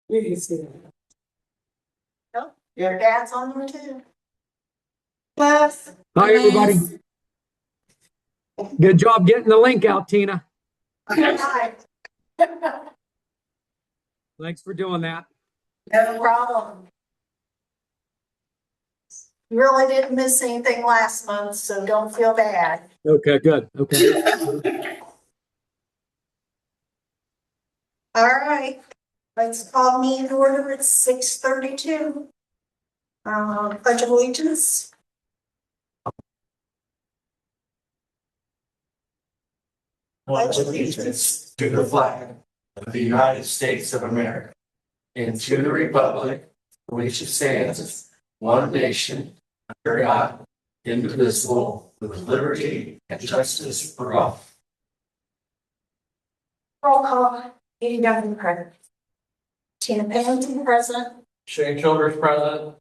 You can see that. Oh, your dad's on there too. Plus. Hi, everybody. Good job getting the link out, Tina. Thanks for doing that. No problem. You really didn't miss anything last month, so don't feel bad. Okay, good. Okay. All right, let's call me in order. It's 6:32. Pledge of allegiance. Pledge allegiance to the flag of the United States of America and to the republic for which it stands, one nation, under God, indivisible, with liberty and justice for all. Roll call. Katie Duncan present. Tina Pennington present. Shane Childers present.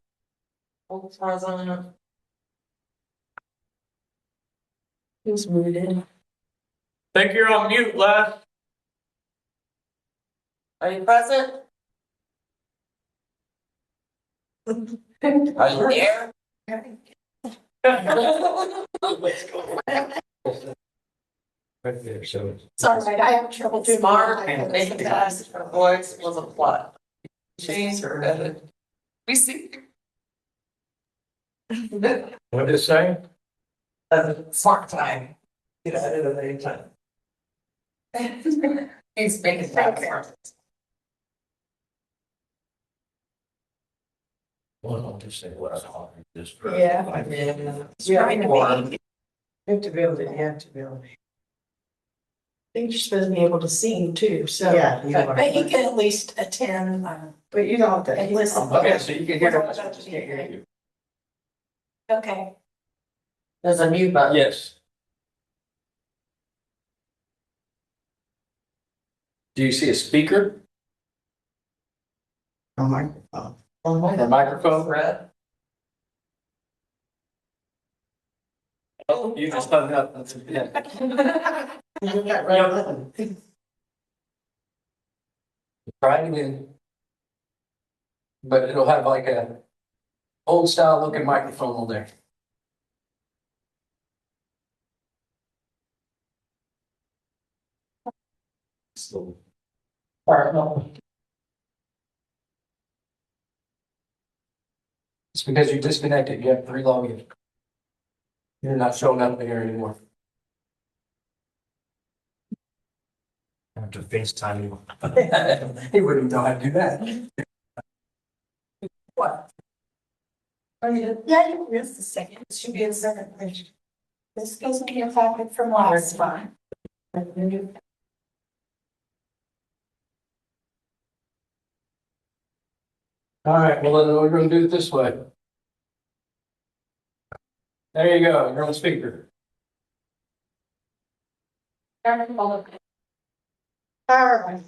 President. Who's muted? Think you're on mute, Les. Are you present? Are you there? Sorry, I have trouble doing Smart my- and making fast, her voice wasn't flat. Change her head. We see. What did it say? Smart time. Get out of it at any time. He's making fast. Well, I'll just say what I thought. Just for- Yeah. Yeah. Trying to be. You have to be able to, you have to be able to. I think you're supposed to be able to see too, so. Yeah, but he can at least attend, But you don't have and to. listen. Okay, so you can hear us, I just can't hear you. Okay. There's a mute button. Yes. Do you see a speaker? Oh my. Oh. A microphone? Red. Oh, you just hung up. That's yeah. Try it again. But it'll have like a old style looking microphone on there. Still. It's because you disconnected, you have to relog in. You're not showing up here anymore. I have to FaceTime you. He wouldn't know how to do that. What? Yeah, just a second. It should be a second page. This goes in your packet from last time. All right, well, then we're gonna do it this way. There you go, you're on speaker. All right.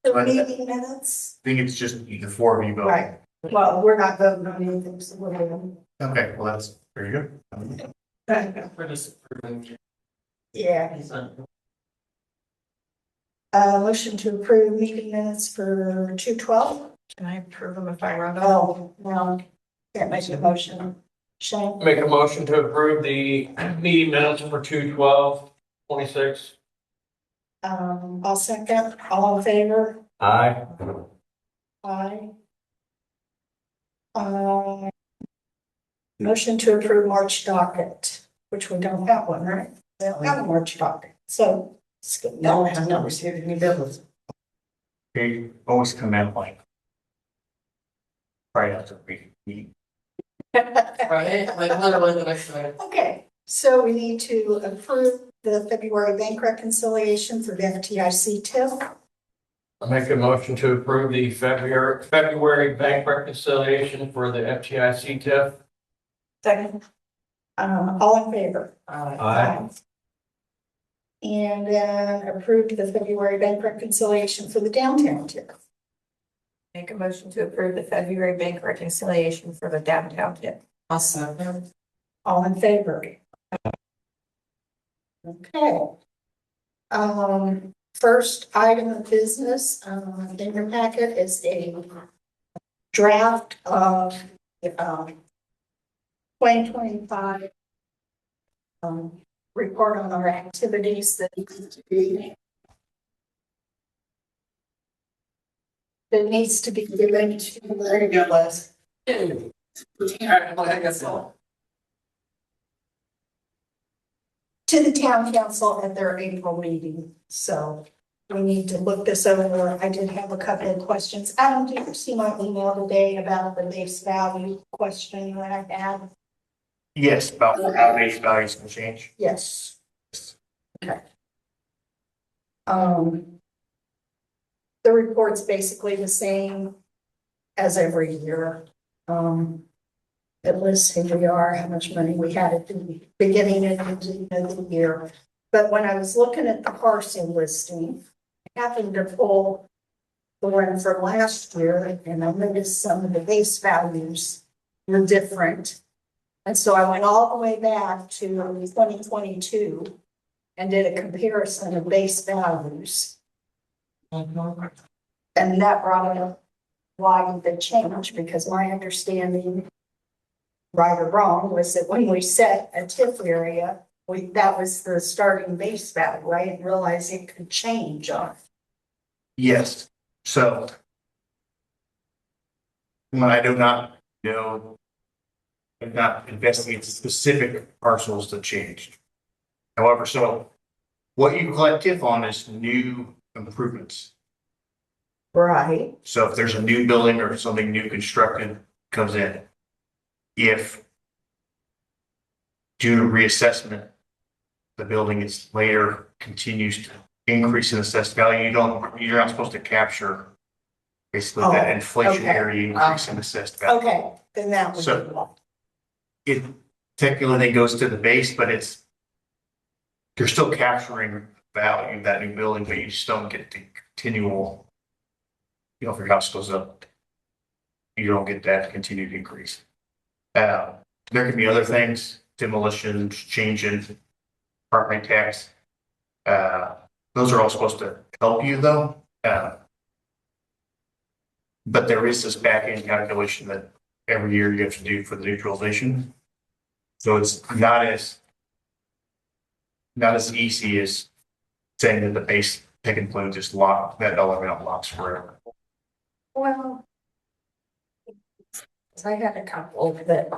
The meeting minutes, I think it's just the four of you voting. right. Well, we're not voting on anything, so we're going Okay, well, that's very good. to. We're just approving. Yeah. He's on. Motion to approve meeting minutes for 2/12. Can I approve them if I run out? Oh, no, can't make a motion. Shane, Make a motion to approve the meeting minutes for 2/12/26. I'll second. All in favor? Aye. Aye. Motion to approve March docket, which we don't have one, right? We don't have a March docket, so. skip No, I that. have not received any bills. They always come in like right after we meet. Right, like literally the next day. Okay, so we need to approve the February bank reconciliation for the FTIC TIF. I make a motion to approve the February bank reconciliation for the FTIC TIF. Second. All in favor? Aye. And then approved the February bank reconciliation for the downtown TIF. Make a motion to approve the February bank reconciliation for the downtown tip. Awesome. All in favor? Okay. First item of business, in your packet is a draft of, 2025 report on our activities that needs to be given to. There you go, Les. All right, well, I guess so. To the town council at their April meeting, so we need to look this over. I did have a couple of questions. Adam, did you see my email today about the base value question that I had? Yes, about how base values can change. Yes. Okay. The report's basically the same as every year. It lists who we are, how much money we had at the beginning and ending of the year. But when I was looking at the parcel listing, I happened to pull the one from last year, and I noticed some of the base values were different. And so I went all the way back to 2022 and did a comparison of base values. And that brought up why the change, because my understanding, right or wrong, was that when we set a TIF area, that was the starting base value. I didn't realize it could change on. Yes, so. When I do not know. I've not investigated specific parcels that changed. However, so what you collect TIF on is new improvements. Right. So if there's a new building or something new constructed comes in, if due to reassessment, the building is later continues to increase in assessed value, you're not supposed to capture basically that Oh, inflationary increase in assessed value. Okay, then that would So- be why. It technically goes to the base, but you're still capturing value of that new building, but you just don't get the continual, if your house goes up, you don't get that continued increase. There could be other things, demolitions, change in property tax. Those are all supposed to help you though. But there is this back end calculation that every year you have to do for the neutralization. So it's not as easy as saying that the base pick and plume just lock that dollar amount locks forever. Well, I had a couple that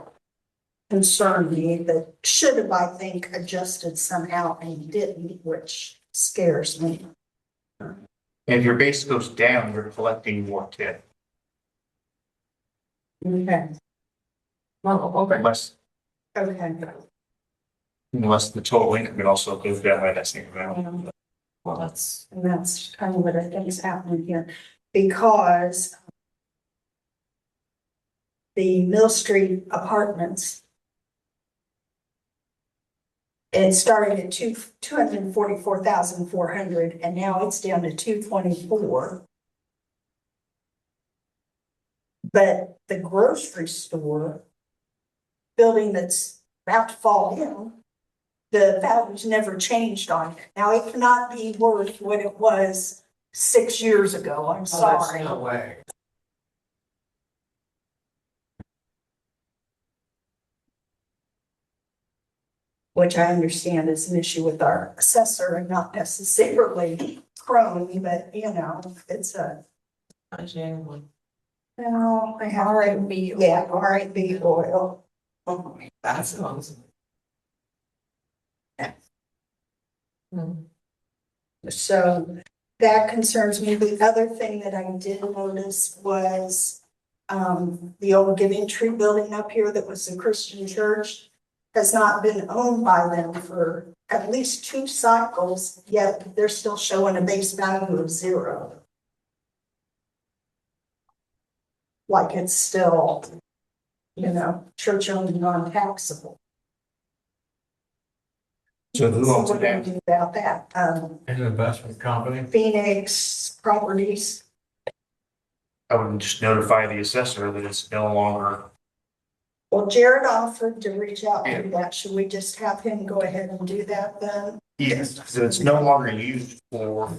concerned me that should have, I think, adjusted somehow and didn't, which scares me. And if your base goes down, you're collecting more TIF. Okay. Well, okay. Unless the total income can also goes down by that same amount. Well, that's kind of what I think is happening here, because the Mill Street Apartments, it started at 244,400 and now it's down to 224. But the grocery store building that's about to fall in, the value's never changed on it. Now, it cannot be worth what it was 6 years ago, I'm sorry. No way. Which I understand is an issue with our assessor and not necessarily crony, but it's a. No, I have. R&B. Yeah, R&B oil. Oh, that's awesome. So that concerns me. The other thing that I did notice was the old Giving Tree building up here that was the Christian church has not been owned by them for at least 2 cycles, yet they're still showing a base value of 0. Like it's still, church owned, non-taxable. So who owns So it what do now? we do about that? An investment company. Phoenix Properties. I would just notify the assessor that it's no longer. Well, Jared offered to reach out to that. Should we just have him go ahead and do that then? Yes, so it's no longer used for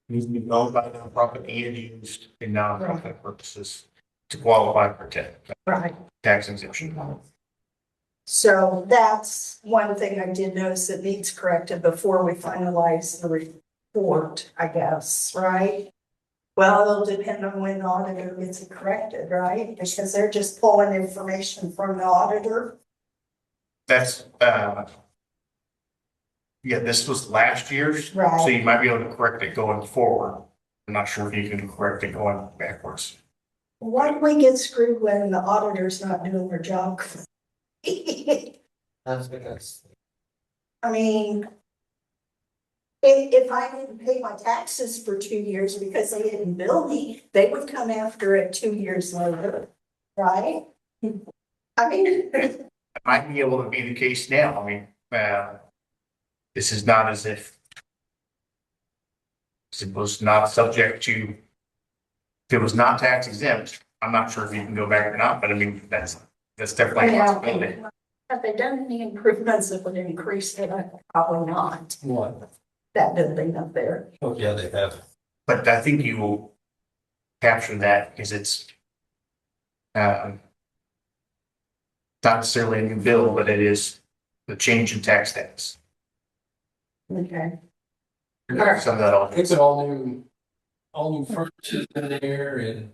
needs to be owned by a nonprofit and used in nonprofit purposes to qualify for Right. tax exemption. So that's one thing I did notice that needs corrected before we finalize the report, I guess, right? Well, it'll depend on when the auditor gets it corrected, right? Because they're just pulling information from the auditor. That's, yeah, this was last year's, so Right. you might be able to correct it going forward. I'm not sure if you can correct it going backwards. Why do we get screwed when the auditor's not doing their job? That's because. I mean, if I didn't pay my taxes for 2 years because they didn't bill me, they would come after it 2 years later, right? I mean, It might be able to be the case now. I mean, this is not as if it was not subject to, if it was not tax exempt, I'm not sure if you can go back or not, but I mean, that's definitely a possibility. have they done any improvements that would increase it? Probably not. What? That building up there. Oh, yeah, they have. But I think you will capture that because it's not necessarily a new bill, but it is the change in tax status. Okay. Some of that all. It's all new furniture in there and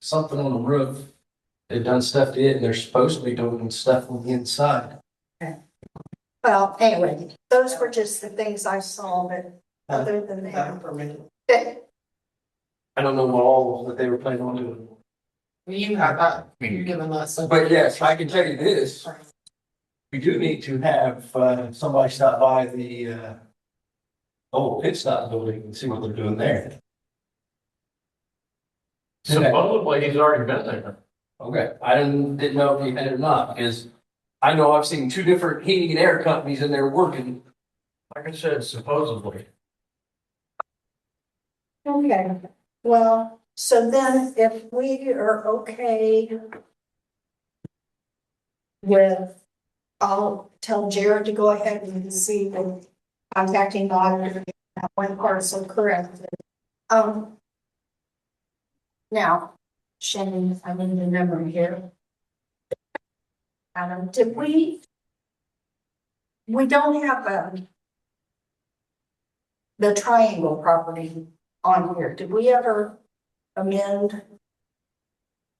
something on the roof. They've done stuff to it and they're supposed to be doing stuff on the inside. Well, anyway, those were just the things I saw, but other than that. I don't know what all that they were planning on doing. You have that, you're giving us. But yes, I can tell you this. We do need to have somebody stop by the old pit stop building and see what they're doing there. Supposedly, he's already been there. Okay, I didn't know if he had it or not, because I know I've seen 2 different heating and air companies in there working. Like I said, supposedly. Okay, well, so then if we are okay with, I'll tell Jared to go ahead and see the contacting the auditor, that one parcel corrected. Now, Shane, I need a number here. Adam, did we don't have the triangle property on here. Did we ever amend?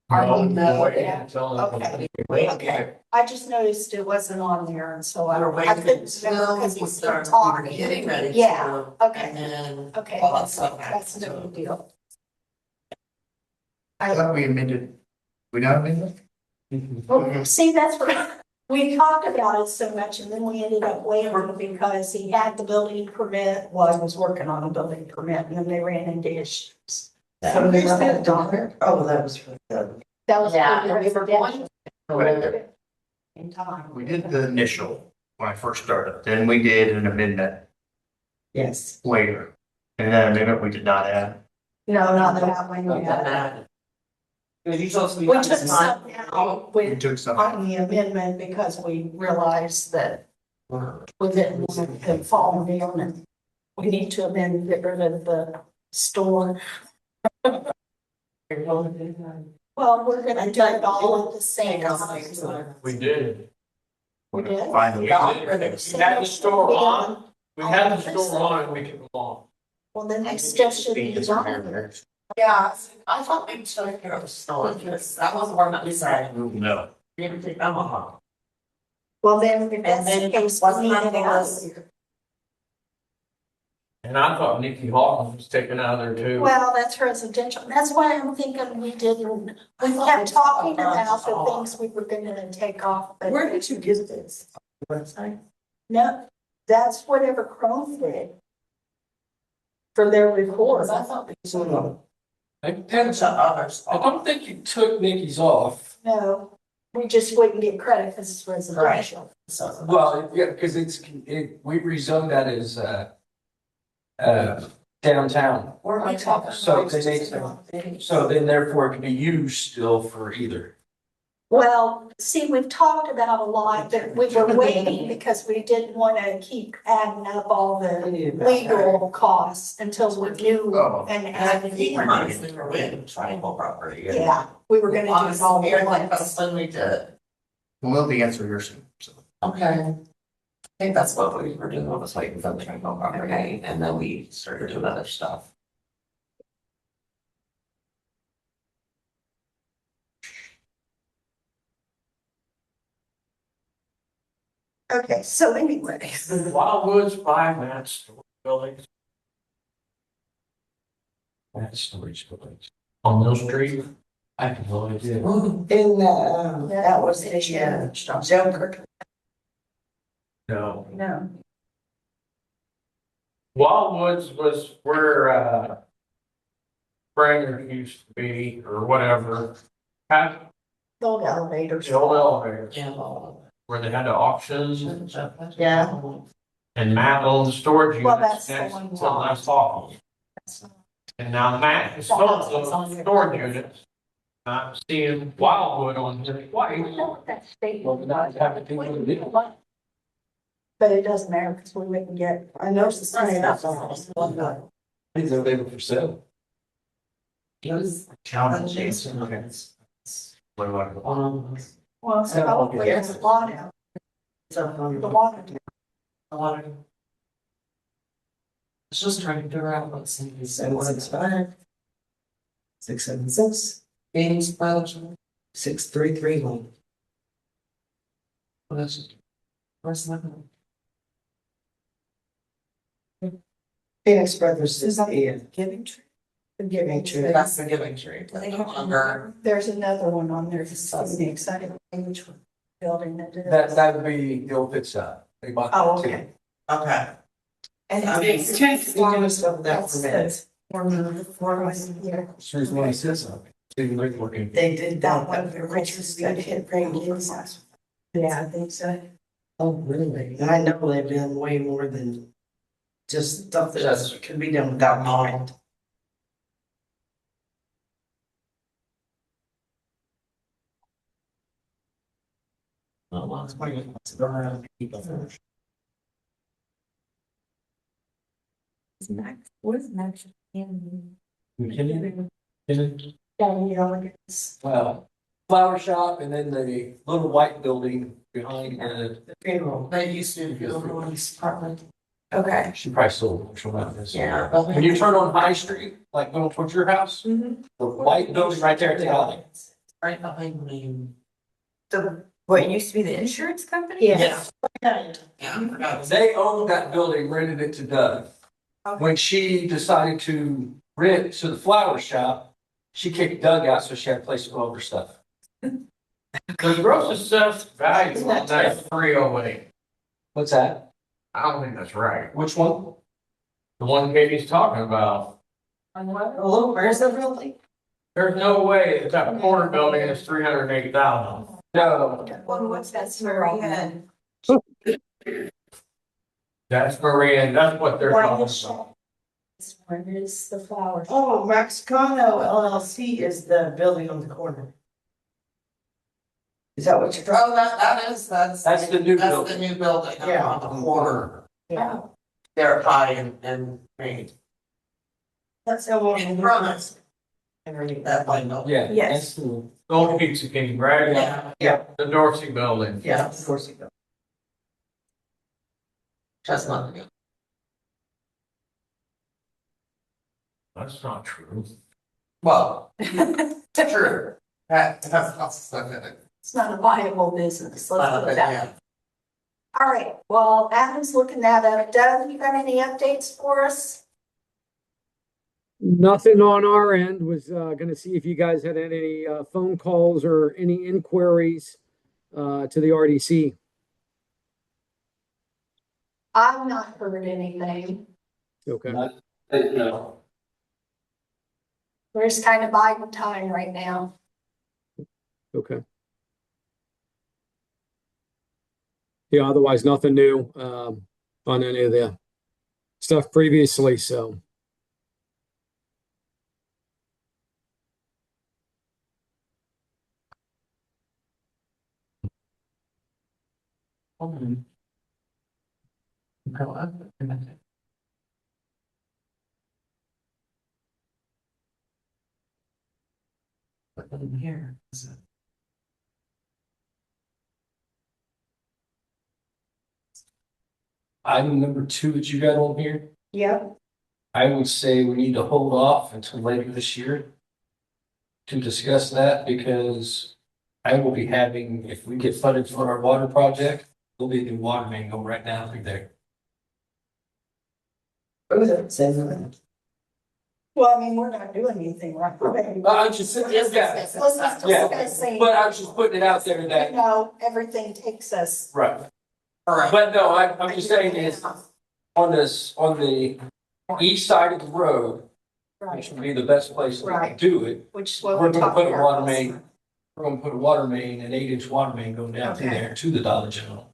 No, Okay. Okay, I just noticed it wasn't on there, and so I couldn't remember because we started talking. Getting ready. Yeah, okay. And then. Okay, Well, that's not that's no big deal. I thought we amended, we not amended? Well, see, that's what, we talked about it so much, and then we ended up waiving because he had the building permit, well, he was working on a building permit, and then they ran into issues. So we never had it on there. Oh, that was for the. That was. Yeah, for the we were going- residential. In time. We did the initial when I first started, then we did an amendment Yes. later. And that amendment we did not add. No, not that one, Not yeah. that. You supposed to be. We took some out We with, took some. on the amendment because we realized that we didn't want to fall down and we need to amend, get rid of the store. Well, we're gonna do it all at the same time. We did. We did? Finally. We had the store on. We had the store on and we kept them on. Well, then they still should be done. Yeah, I thought we took care of the store, because that was the one that we said, No. we didn't take them off. Well, then if that's then the it case, wasn't we need anything it else. earlier. And I thought Nikki Hawkins was taken out of there too. Well, that's residential. That's why I'm thinking we didn't, we kept talking about the things we were gonna take off. but- Where did you get this? Website? No, that's whatever Chrome did. For their report. I thought we took I bunch of others. I don't think you took Nikki's off. No, we just wouldn't get credit because it's residential. So- Well, yeah, because we rezoned that as downtown. Where am I talking? So then therefore it can be used still for either. Well, see, we've talked about a lot, but we were waiting because we didn't want to keep adding up all the legal costs until we knew Oh. and And added. he honestly were in triangle property. Yeah, we were gonna do it all Honestly, at like once. that's when we did. We'll know the answer here soon, so. Okay. I think that's what we were doing, was waiting for the triangle property, and then we started doing other stuff. Okay, so anyway, Wildwood's by that storage building. That storage building. On Mill Street? I have no idea. In the, that was the, Joker. No. no, Wildwoods was where, Branger used to be, or whatever. Had the old elevators. the old elevator, Yeah. Well, where they had the auctions, Yeah. and Matt owned the storage Well, units that's the next one. to the last hall. And now Matt is sold those storage units. I'm seeing Wildwood on here twice. That statement. Well, not having to do with it. But it doesn't matter because we wouldn't get. I know it's that's all. These are labeled for sale. Town Jason. What do I? Well, so hopefully there's a lot out. The water. A lot of. It's just trying to figure out what's in these. 765. 676. Games, mileage, 6331. what is it? Where's that? Phoenix Brothers is the Giving Tree. The Giving Tree. That's the Giving Tree. Under. There's another one on there. This is the exciting which building that did. That would be the old pit shop. They bought Oh, that too. okay. Okay. And it's it's doing stuff with that That's for the minutes. formula here. Sure as money says so. See, they're working. They did That that one, one the for richest Richards that that hit brain cancer. Yeah, I think so. Oh, really? And I know they've done way more than just stuff that just could be done without mind. What's next? In. McKinnon? Yeah, you know, it's. Well, flower shop and then the little white building behind the, The funeral. They used to do the police department. Okay. she probably sold, she'll not this. Yeah. When you turn on High Street, like going towards your house, Mm-hmm. the white building right there at the alley. Right behind me. The, What used to be the insurance company? Yeah. Yeah, I forgot. They owned that building, rented it to Doug. When she decided to rent to the flower shop, she kicked Doug out so she had a place to put all her stuff. The gross assessed value on that is 308. What's that? I don't think that's right. Which one? The one Katie's talking about. hello, where's the building? There's no way that corner building is 308,000. No, Well, what's that story? That's Maria, that's what they're talking about. This one is the flower. Oh, Maxicano LLC is the building on the corner. Is that what you're talking? Oh, that's That's the new That's building. the new building Yeah. on the corner. Yeah. They're high and green. That's the one. In front. That white building. yeah. Yes. that's the- Old Pizza King, right? Yeah, Yeah, The Dorsey building. yeah, of course you go. Chestnut. That's not true. Well, true. That's not specific. It's not a viable business, let's put it that way. Yeah. All right, well, Adam's looking that up. Doug, you got any updates for us? Nothing on our end. Was gonna see if you guys had any phone calls or any inquiries to the RDC. I've not heard anything. Okay. No. We're just kind of biding time right now. Okay. Yeah, otherwise nothing new on any of the stuff previously, so. Here. Item number 2 that you got on here, Yep, I would say we need to hold off until later this year to discuss that, because I will be having, if we get funded for our water project, there'll be a new water main going right down through there. What is it? Say that. well, I mean, we're not doing anything right away. I just, Let's just Yeah. discussing, but I was just putting it out there that, you know, everything takes us. right. But no, I'm just saying is, on the east side of the road, which Right, would be the best place to Right. do it, which is what we're we gonna talked put a about. water last main. time. We're gonna put a water main, an 8-inch water main going down through Okay. there to the Dollar General.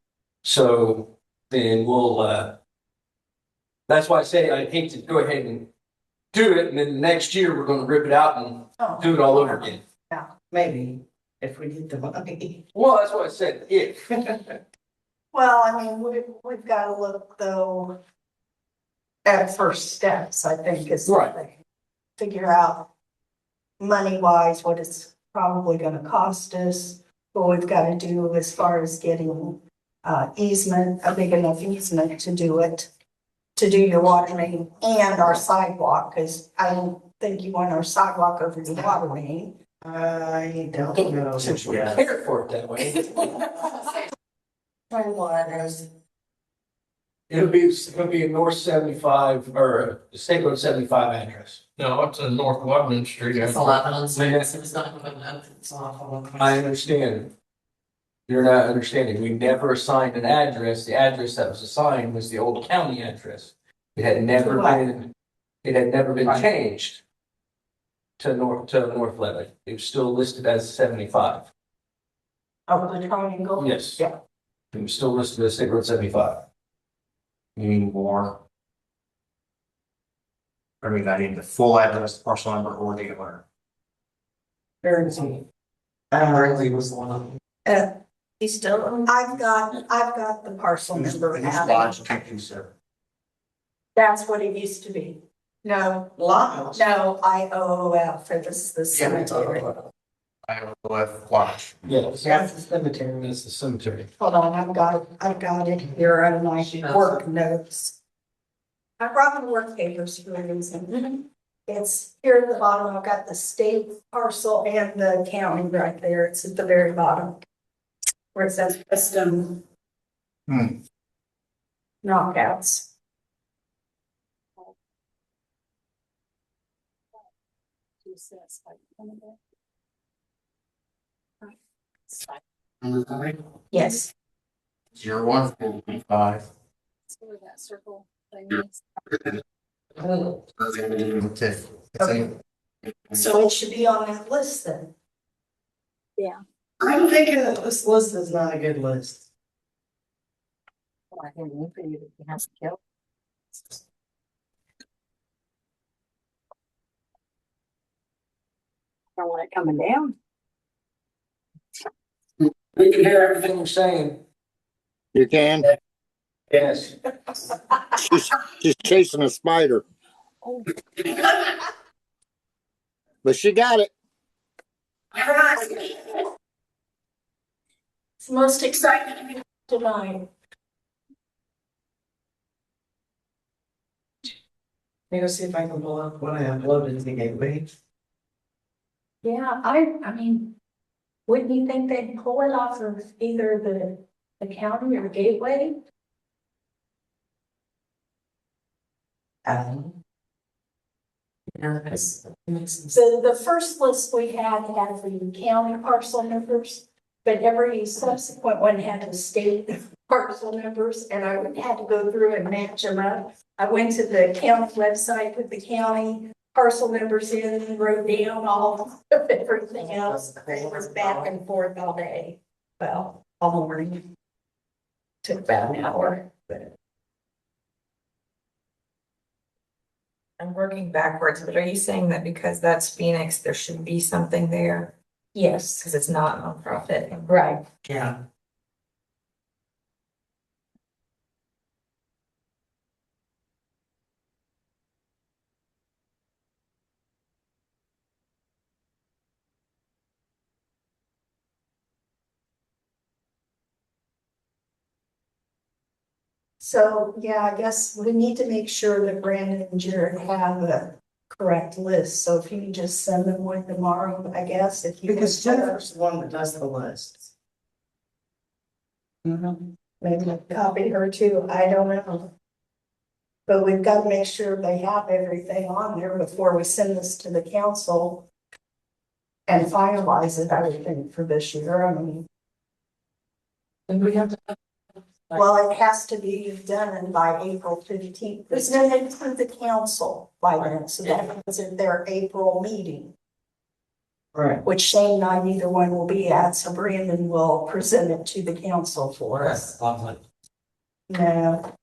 So then we'll, that's why I say I'd hate to go ahead and do it, and then next year we're gonna rip it out and Oh, do it all over again. Maybe, if we get the money. Well, that's what I said, if. well, I mean, we've got to look though at first steps, I think, is Right. like, figure out money wise what it's probably gonna cost us, what we've got to do as far as getting easement, a big enough easement to do it, to do your water main and our sidewalk, because I don't think you want our sidewalk over the water main. I don't know. Since we're prepared for it that way. It's gonna be a North 75 or a State Road 75 address. No, it's a North Lebanon Street. It's 11 on State, so it's not good enough. It's awful. I understand. You're not understanding. We never assigned an address. The address that was assigned was the old county address. It had never been changed to North Lebanon. It was still listed as 75. Over the triangle? Yes. Yeah. It was still listed as State Road 75. You need more. I mean, I need the full address, parcel number, or the owner. Currency. Ridley was the one. He's still, I've got the parcel number. Who's now. lodged 227? That's what it used to be. No, Lots. no, IOOF for the cemetery. IOF lodge. Yes. That's the cemetery. That's the cemetery. Hold on, I've got it here on my work notes. I brought my work papers for a reason. It's here at the bottom. I've got the state parcel and the county right there. It's at the very bottom. Where it says custom. Knockouts. Yes. 0145. Where that circle thing is. Okay. So it should be on that list then. I'm thinking that this list is not a good list. Don't want it coming down. We can hear everything you're saying. You can. Yes. She's chasing a spider. But she got it. It's the most exciting tonight. Let me go see if I can pull up what I uploaded to the gateway. Yeah, I mean, wouldn't you think they'd pull it off of either the county or gateway? So the first list we had the county parcel numbers, but every subsequent one had the state parcel numbers, and I had to go through and match them up. I went to the county website, put the county parcel numbers in, and wrote down all of everything else. It was back and forth all day, well, all morning. Took about an hour, but. I'm working backwards, but are you saying that because that's Phoenix, there should be something there? Yes, Because it's not nonprofit. right. Yeah. So, yeah, I guess we need to make sure that Brandon and Jared have a correct list. So if you can just send them one tomorrow, I guess, if you. Because Jennifer's the one that does the list. Maybe copy her too, I don't know. But we've got to make sure they have everything on there before we send this to the council and finalize it, I would think, for this year. I mean, And we have to. well, it has to be done by April 15th. It's going to include the council by then, so that means in their April meeting, Right. which Shane and I, neither one will be at, so Brandon will present it to the council for us. No,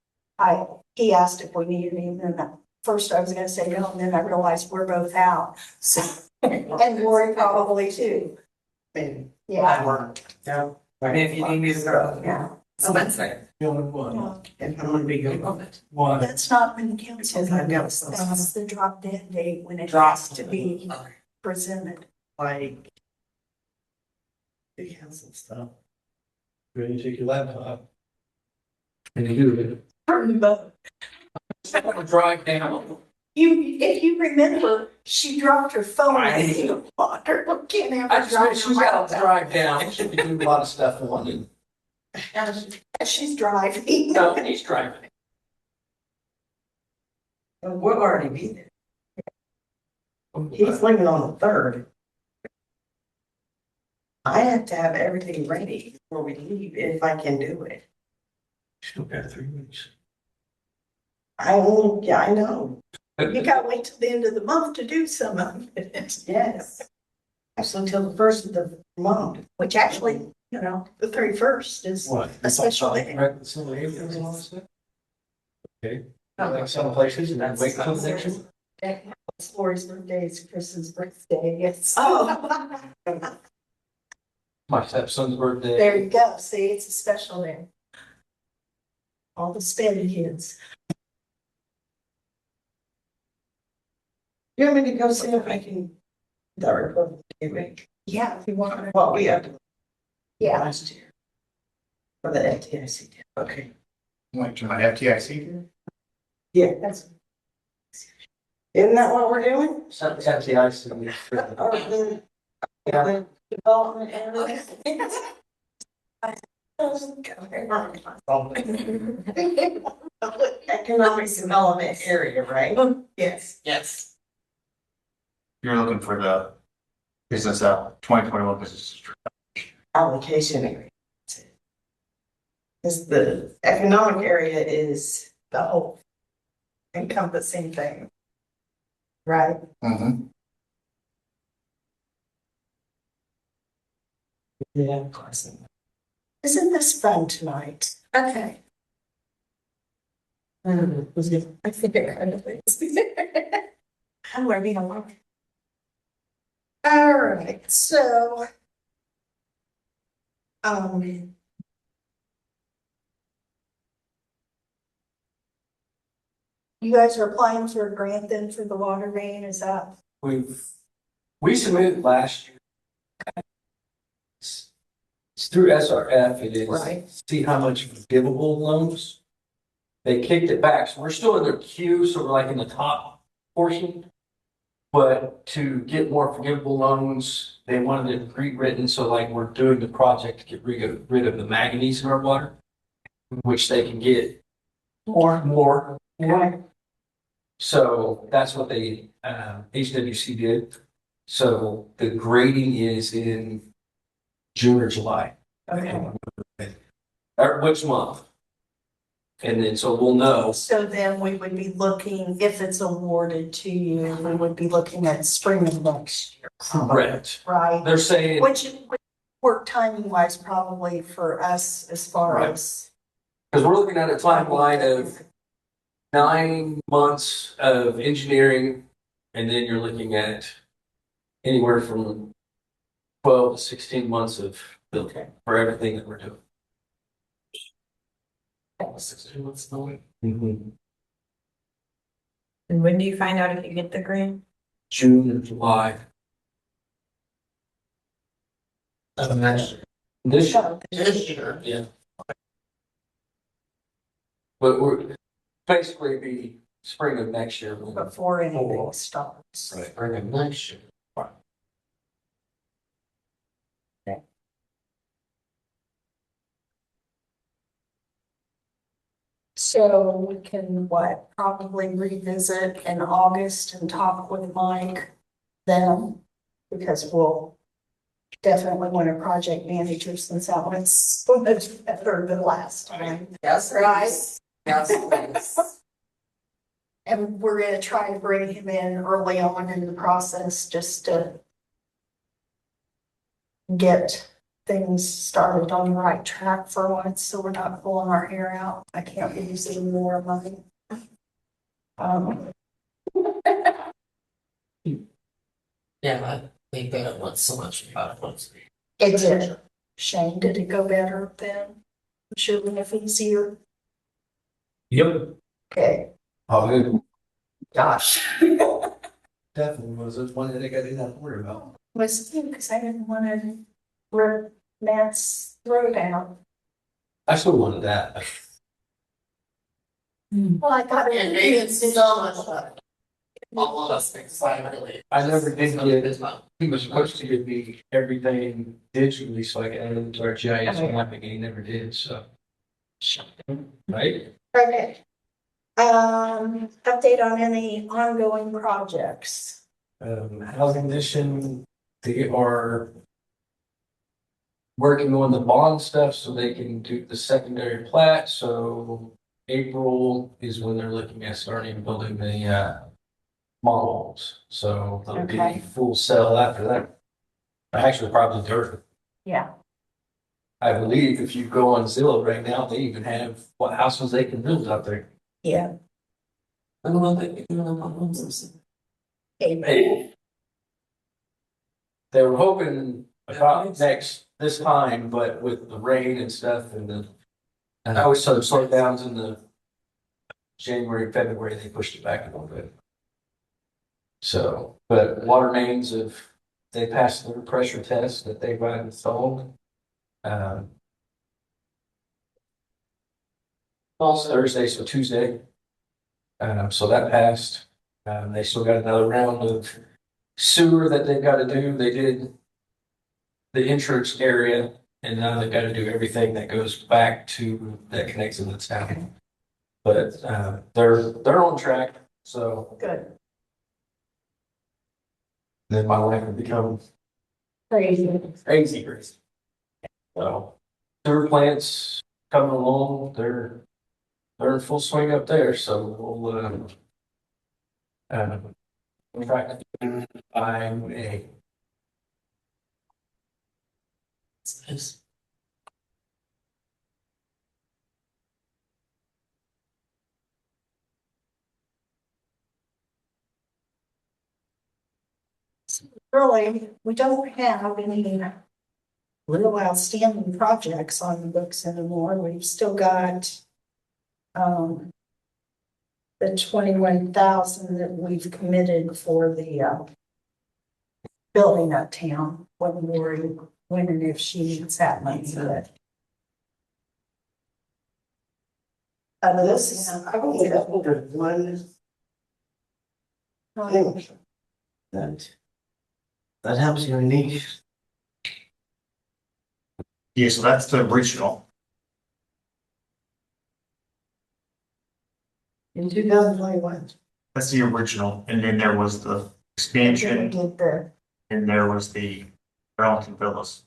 he asked if we needed him, and at first I was gonna say no, and then I realized we're both out, so, and Lori probably too. Maybe. Yeah, Yeah. I mean, if you need me to throw. yeah. So that's fair. No, And I'm gonna be good. that's not when the council, Because I know that's the drop dead date when it Drop. has to be presented. Like. The council stuff. Ready to take your laptop. And you do it. Drive down. If you remember, she dropped her phone in the water, can't have I her just drive meant her she's got to laptop. drive down. She can do a lot of stuff in London. She's driving. No, he's driving. And we'll already be there. He's leaving on the 3rd. I have to have everything ready before we leave, if I can do it. Still got 3 weeks. Yeah, I know. You gotta wait till the end of the month to do some of it. Yes. Actually, until the 1st of the month. Which actually, you know, the 31st is What? a special day. Okay. Like some places and then wait until the next one. It's Lori's birthday, it's Chris's birthday, it's. Oh. My stepson's birthday. There you go, see, it's a special day. All the spending kids. You want me to go see if I can? The Republican week. Yeah, if you want. Well, we have Yeah, last year. For the FTIC. Okay. Like to my FTIC. Yeah. that's. Isn't that what we're doing? Something's at the ice. Or the development area? Economic development area, right? Yes. Yes. You're looking for the business 2021 business. Allocation area. Because the economic area is The whole encompassing thing. Right? Mm-hmm. yeah. Isn't this fun tonight? Okay. Was it? I think it kind of is. I'm learning a lot. All right, so. You guys are applying for a grant then for the water main, is that? We submitted last year. It's through SRF, it is. Right. See how much forgivable loans. They kicked it back, so we're still in their queue, so we're like in the top portion. But to get more forgivable loans, they wanted it rewritten, so like we're doing the project to get rid of the manganese in our water, which they can get more. So that's what they, HWC did. So the grading is in June or July. Okay. Or which month? And then, so we'll know. So then we would be looking, if it's awarded to you, we would be looking at spring of next year. Correct. Right? They're saying, Which would work timing wise probably for us as far Right. as. because we're looking at a timeline of 9 months of engineering, and then you're looking at anywhere from 12 to 16 months of building for everything that we're doing. 16 months away. Mm-hmm. And when do you find out if you get the grant? June and July. Next year. This year. This year. Yeah. But we're basically the spring of next year. before anything starts. Right. Bring them next year. So we can, what, probably revisit in August and talk with Mike then, because we'll definitely want a project manager since that went so much better than last time. Yes, Right. Yes, please. And we're gonna try to bring him in early on in the process just to get things started on the right track for once, so we're not pulling our hair out. I can't use any more money. Yeah, I think that went so much about it once. It did. Shane, did it go better then? Should we have easier? Yep. Okay. Oh, good. Gosh. Definitely was the one that I didn't have to worry about. Was it because I didn't want to rip Matt's throat out? I still wanted that. Well, I got it. And it's so much better. All of us excited. I never did get, he was supposed to give me everything digitally so I could add it into our GIS mapping, and he never did, so. Right? Okay. Update on any ongoing projects. Housing Edition, they are working on the bond stuff so they can do the secondary plat, so April is when they're looking at starting building the models, so they'll Okay. be full sell after that. Actually, probably dirt. Yeah. I believe if you go on Zillow right now, they even have what houses they can build out there. Yeah. I don't know that you're doing them on Amen. They were hoping about this time, but with the rain and stuff and I always saw the slowdowns in the January, February, they pushed it back a little bit. So, but water mains they passed their pressure test that they've installed. Falls Thursday, so Tuesday. So that passed. They still got another round of sewer that they've got to do. They did the entrance area, and now they've got to do everything that goes back to that connects in the town. But they're on track. So Good. then my life would become crazy. So sewer plants coming along. They're in full swing up there. So we'll try to find a. Yes. Really, we don't have any real outstanding projects on the books anymore. We've still got the 21,000 that we've committed for the building uptown. When and if she needs that money, but This is, I will get up under one thing that helps your niche. Yeah, so that's the original. In 2021. That's the original. And then there was the then we expansion did the, and there was the Arlington Villas.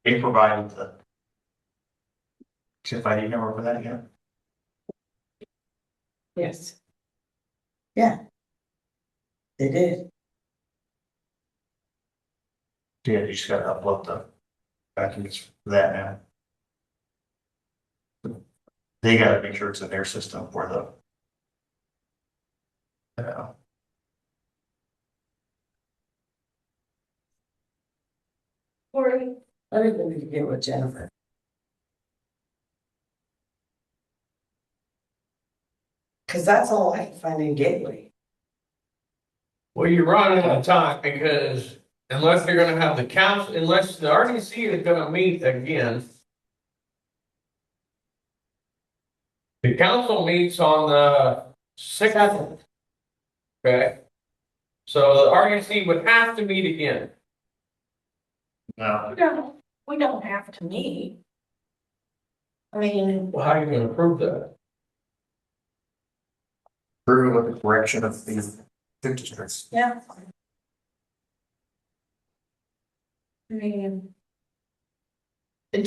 They provided the. See if I didn't remember that again. Yes. Yeah. They did. Yeah, you just gotta upload the documents for that now. They gotta make sure it's in their system for the. Corey, I didn't need to get with Jennifer. Cause that's all I can find in Gateway. Well, you're running out of time because unless they're gonna have the council, unless the RDC is gonna meet again The council meets on the 6th. Okay. So the RDC would have to meet again. No, We don't have to meet. I mean, Well, how are you gonna prove that? through with the correction of the districts. yeah. I mean, I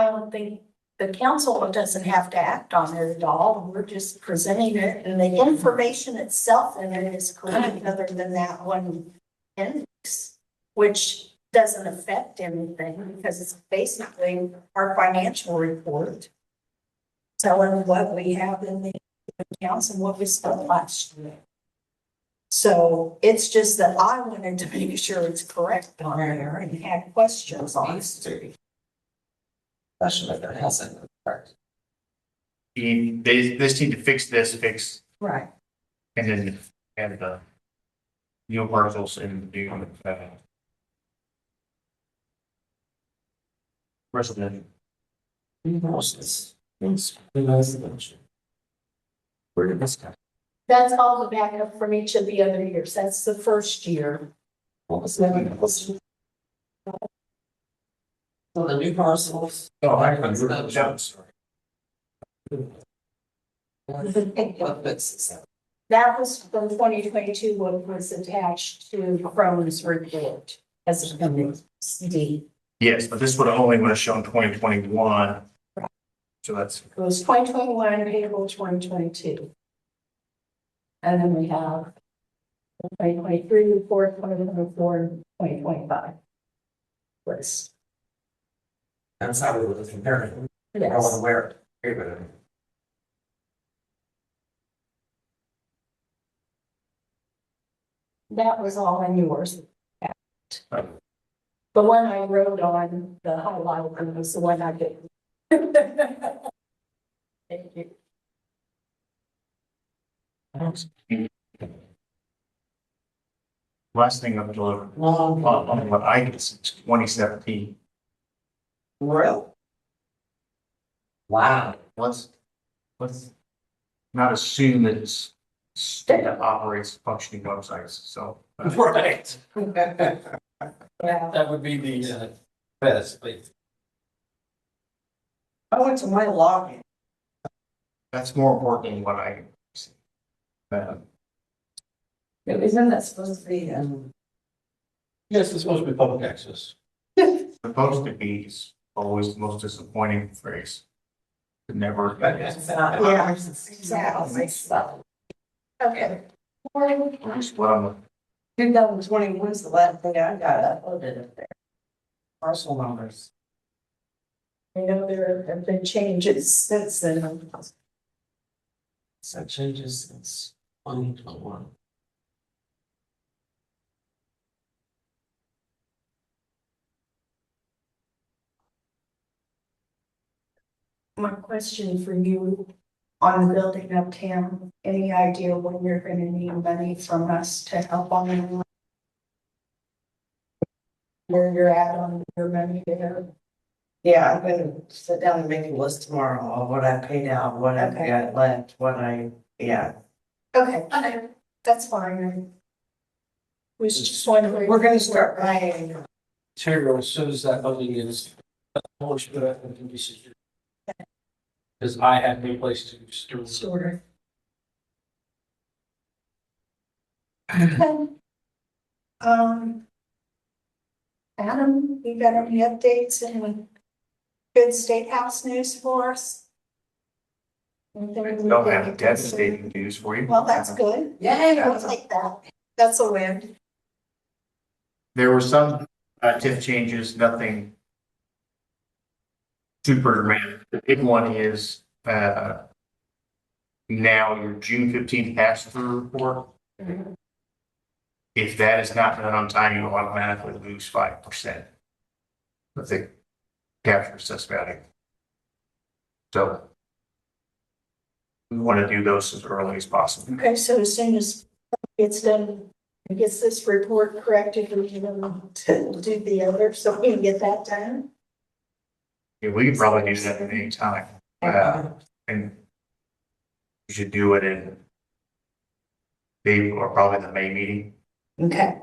don't think the council doesn't have to act on it at all. We're just presenting it and the information itself in it is correct, other than that one index, which doesn't affect anything because it's basically our financial report telling what we have in the accounts and what we spent last year. So it's just that I wanted to make sure it's correct on there and had questions on it. Especially if it hasn't. They just need to fix, Right. and then add the new parcels and new, resident. Houses. Residential. Where did this come? That's all the backup from each of the other years. That's the first year. What was that? So the new parcels. Oh, I haven't jump, sorry. What fixes that? That was from 2022, what was attached to Crohn's report as appendix D. Yes, but this would only would have shown 2021. So that's, It was 2021, payable 2022. And then we have 2023 report, 2024, and 2025 list. That's how we would compare it. I Yes. wasn't aware. Of it. That was all in yours. The one I wrote on the highlight was the one I did. Thank you. last thing I've delivered on what I guess it's 2017. Real. Wow. Let's not assume that it's state that operates functioning websites, so. Right. Yeah. That would be the best, please. I went to my login. That's more important than what I see. Isn't that supposed to be, Yes, it's supposed to be public access. Supposed to be is always the most disappointing phrase. It never. Yeah, exactly. Okay. That's what I'm. 2021 is the last thing I got uploaded up there. Parcel numbers. I know there have been changes since then. So changes since 2021. My question for you on the building uptown, any idea when you're gonna need money from us to help on it? Where you're at on your money there? Yeah, I'm gonna sit down and make a list tomorrow of what I paid out, what I've Okay. got left, yeah. Okay, that's fine. Was just wondering. We're gonna start buying, Material, as soon as that building is finished, but I think we should. Because I have no place to store. Sure. Okay. Adam, you got any updates and good state house news for us? Don't have devastating news for you. Well, that's good. Yay. I'll take that. That's a win. There were some TIF changes, nothing super dramatic. The big one is now your June 15th pass-through report. If that is not done on time, you will automatically lose 5% of the capture assessed value. So we want to do those as early as possible. Okay, so as soon as it's done, it gets this report corrected, we can to do the other, so we can get that done. Yeah, we could probably do that at any time. And you should do it in May or probably the May meeting. Okay.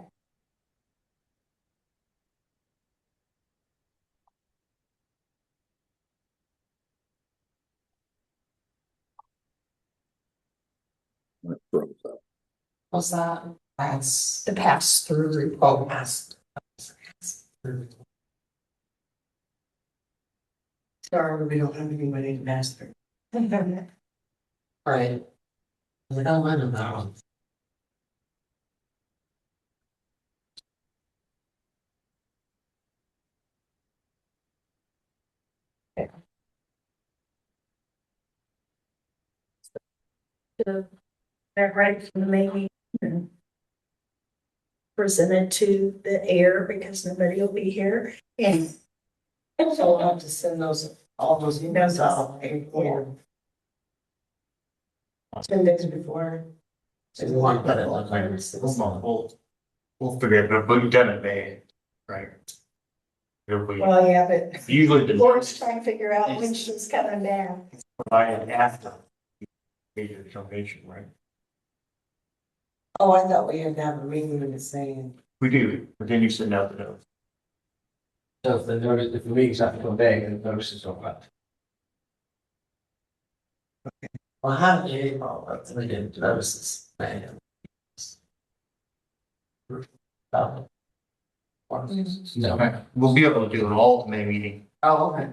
What's that? That's. The pass-through. Oh, past. Sorry, we don't have any money to pass through. Right. I was like, oh, I know that one. That right from the maybe presented to the air because nobody will be here. And So I'll have to send all those emails out. Yeah. 10 days before. So we want to put it like. We'll figure it, but we've done it in May, right? It'll be well, yeah, but usually the Laura's trying to figure out when she's coming down. by and after major determination, right? Oh, I thought we had to have a meeting with the same. We do, but then you send out the notice. So if the notice, if the meeting's not until May, then the notice is don't out. Well, how do you, well, we didn't notice this, man. No. We'll be able to do it all at the May meeting. Oh, okay.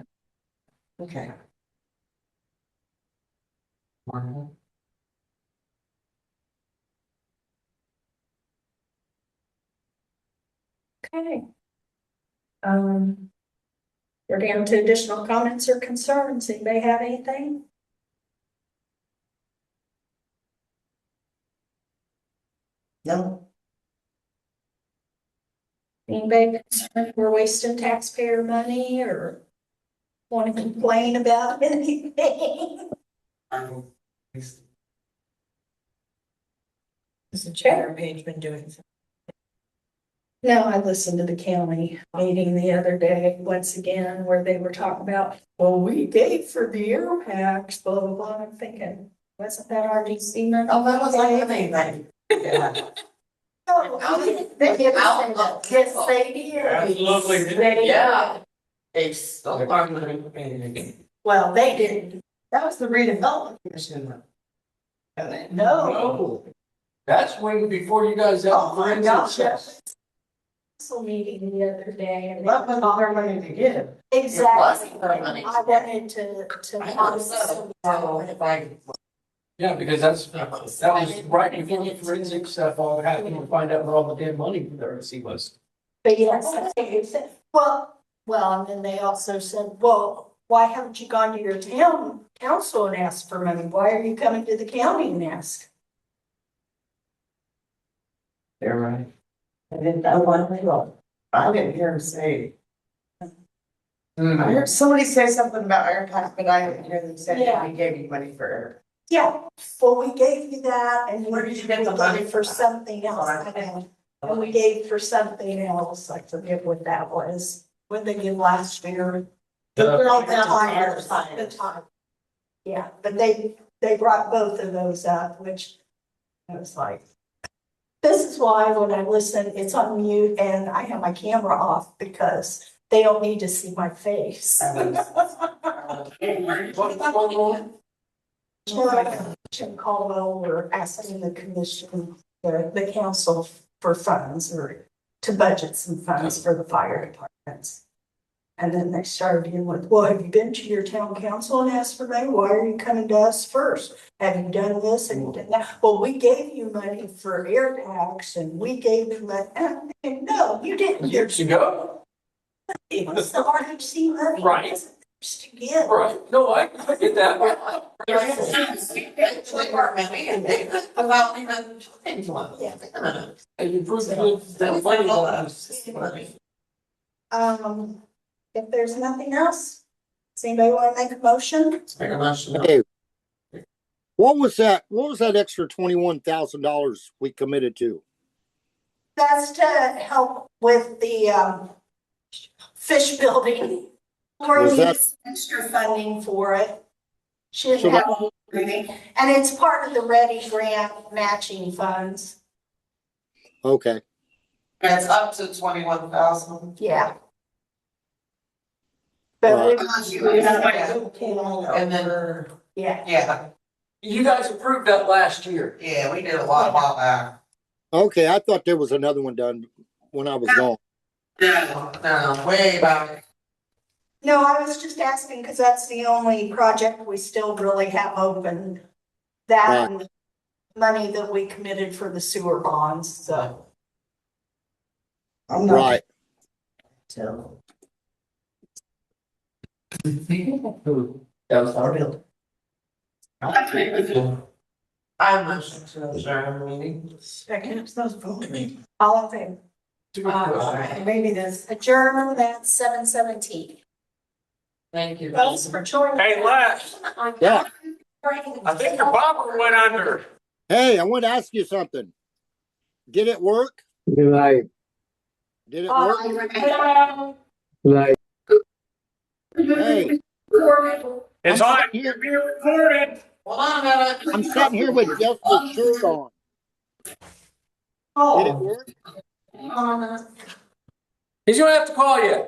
Okay. Okay. We're down to additional comments or concerns. Anybody have anything? No, Anybody concerned we're wasting taxpayer money or want to complain about anything? Has the chatter page been doing something? No, I listened to the county meeting the other day, once again, where they were talking about, well, we gave for the air packs, blah, blah, blah. I'm thinking, wasn't that RDC money? Oh, that was like the main thing. Yeah. No, they didn't say that. Yes, they did. Absolutely. They did. Yeah. It's still arguing. Well, they didn't. that was the redevelopment commission. No. That's way before you guys have. Oh my gosh, yes. Council meeting the other day. And That was all their money to give. exactly. It wasn't their money. I wanted to. I know, so, if I. Yeah, because that was right before the forensic stuff all happened to find out where all the damn money from the RDC was. But yes, well, and then they also said, well, why haven't you gone to your town council and asked for money? Why are you coming to the county and ask? They're right. I didn't know one thing. I didn't hear him say. I heard somebody say something about air packs, but I didn't hear them say that we gave you money for air. Yeah, well, we gave you that and Where did you get the money for something else. And we gave for something else. I forget what that was. What they did last year. The time. Yeah, but they brought both of those up, which I was like, this is why when I listen, it's on mute and I have my camera off because they don't need to see my face. Jim Caldwell were asking the commission, the council for funds or to budget some funds for the fire departments. And then they started dealing with, well, have you been to your town council and asked for money? Why are you coming to us first? Have you done this and you done that? Well, we gave you money for air packs and we gave you money. No, you didn't. Years ago. It was the RDC money. Right. It wasn't yours to give. Right, no, I get that. About even influence. Yeah. And you proved the money. If there's nothing else, does anybody want to make a motion? Hey, what was that extra $21,000 we committed to? That's to help with the fish building. Or Was that- extra funding for it. She didn't have a whole meeting, and it's part of the Ready Grant matching funds. Okay, It's up to 21,000. Yeah. But Right. And then, yeah, yeah, You guys approved that last year. yeah, we did a lot while back. okay, I thought there was another one done when I was gone. No, way back. no, I was just asking because that's the only project we still really have open. That and money that we committed for the sewer bonds, so. I'm not. Right, So, That was our bill. I motion to adjourn the meeting. second, those voting. All in favor? Maybe this. Adjourn at 7:17. Thank you. Thanks for joining. Hey, Les, yeah. I think your bumper went under. Hey, I want to ask you something. Did it work? Good night. Did it work? Good night. Hey, It's I'm on, sitting here- you're being recorded. Hold on a minute. I'm sitting here with just the shirt on. Did it work? Hold on a minute. He's gonna have to call you.